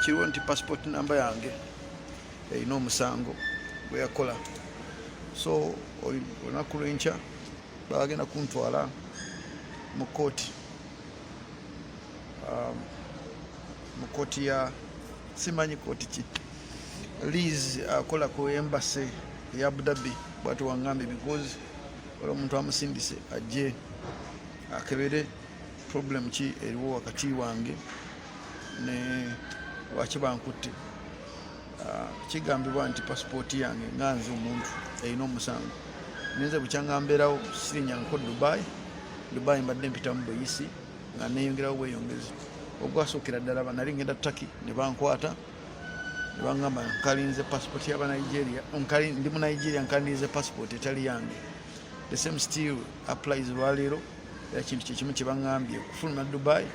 kiriwo nti passport number yange erina omusango gwe yakola. So olunaku lwenkya bagenda kuntwala mu kooti, mu kooti ya simanyi kooti ki, Liz akola ku embassy ya Abu Dhabi bwati wangambye because wala omuntu amusindise ajje akebere problem ki eriwo wakati wange ne waki bankutte. Kigambibwa nti passport yange nganze omuntu erina omusango. Nenze bukyangamberawo sirinyanko Dubai mbadde mpitamu buyisi nga neyongerawo bweyongezi. Ogwasookera ddala banali ngenda Turkey ne bankwata ne bangamba nkalinze passport y'aba Nigeria, ndi mu Nigeria nkalinze passport etali yange. The same still applies lwaleero. Era kintu kyekimu kye bangambye okufuluma Dubai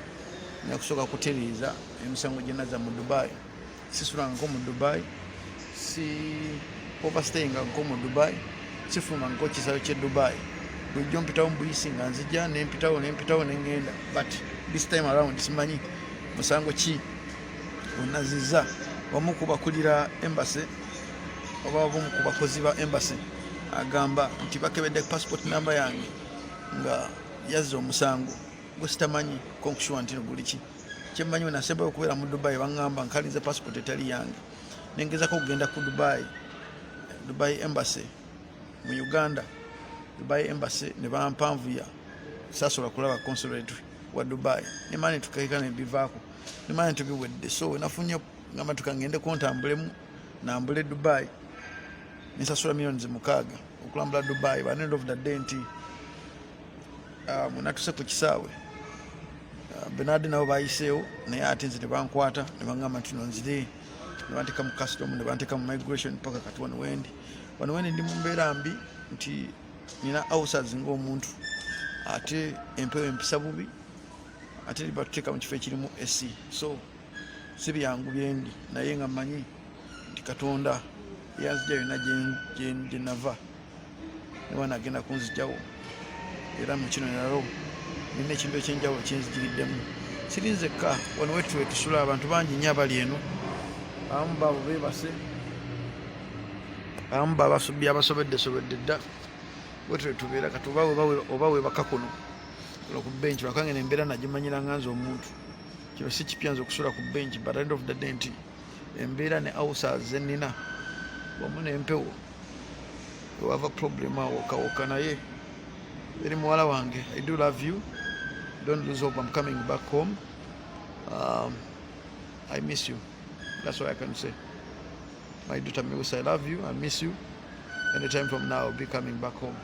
nakusooka kutereeza emisango gye nazza mu Dubai. Sisulanga nko mu Dubai, si overstayinga nko mu Dubai, sifuluma nko kisalo kye Dubai. Bulijjo mpitawo mu buyisi nga nzija nempitawo nengenda, but this time around simanyi musango ki onazizza. Wamu ku bakulira embassy oba wamu ku bakozi ba embassy agamba nti bakebedde passport number yange nga yazza omusango gwe sitamanyi konkushuwa nti guli ki. Kyemmanyi nasembayo okubeera mu Dubai bangamba nkalinze passport etali yange. Nengezako okugenda ku Dubai embassy mu Uganda, Dubai embassy ne bampanvuya sasobola kulaba consulate wa Dubai. Nemani tukaika nebivaako, nemani tubiwedde. So nafunye ngamba tukangende kontambulemu nambule Dubai nsasula millions 6 okulambula Dubai. By the end of the day nti munatuse ku kisaawe Benadi nabo bayiseewo naye ate nze ne bankwata ne bangamba nti nonzire ne banteeka mu custom ne banteeka mu migration paka kati wano wendi ndi mu mbeera mbi nti nina outsiders ng'omuntu ate empewo empisa bubi ate batuteeka mu kifo ekirimu AC. So si byangu byendi naye nga mmanyi nti Katonda yanzija yonna gye nava newa nagenda kunzijawo. Era mu kino nalo nina ekintu ekyenjawulo kyenzijiriddemu. Sirinzekka wano wetuwe tusula abantu bangi nnyo abali eno. Abamu baabo beebase, abamu babasubbi abasobedde dda. Wetuwe tubeera kati oba webaka kuno ku benchi wakange nembeera nagimanyira nganze omuntu. Kino si kipya nze okusula ku benchi, but at the end of the day nti embeera ne outsiders ze nnina wamu n'empewo ewava problem awo kawoka. Naye eri muwala wange, I do love you. Don't lose hope, I'm coming back home. I miss you. That's what I can say. My daughter Mewusa, I love you, I miss you. Anytime from now I'll be coming back home.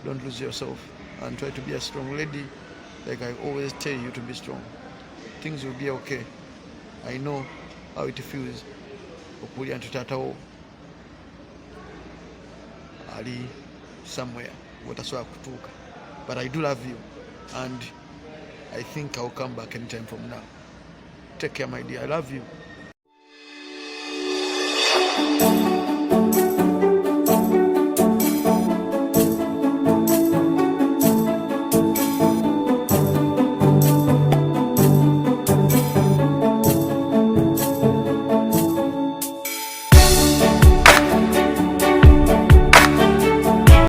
Don't lose yourself and try to be a strong lady like I always tell you to be strong. Things will be okay. I know how it feels okulya nti taatawo ali somewhere watasobola kutuuka, but I do love you and I think I'll come back anytime from now. Take care my dear, I love you.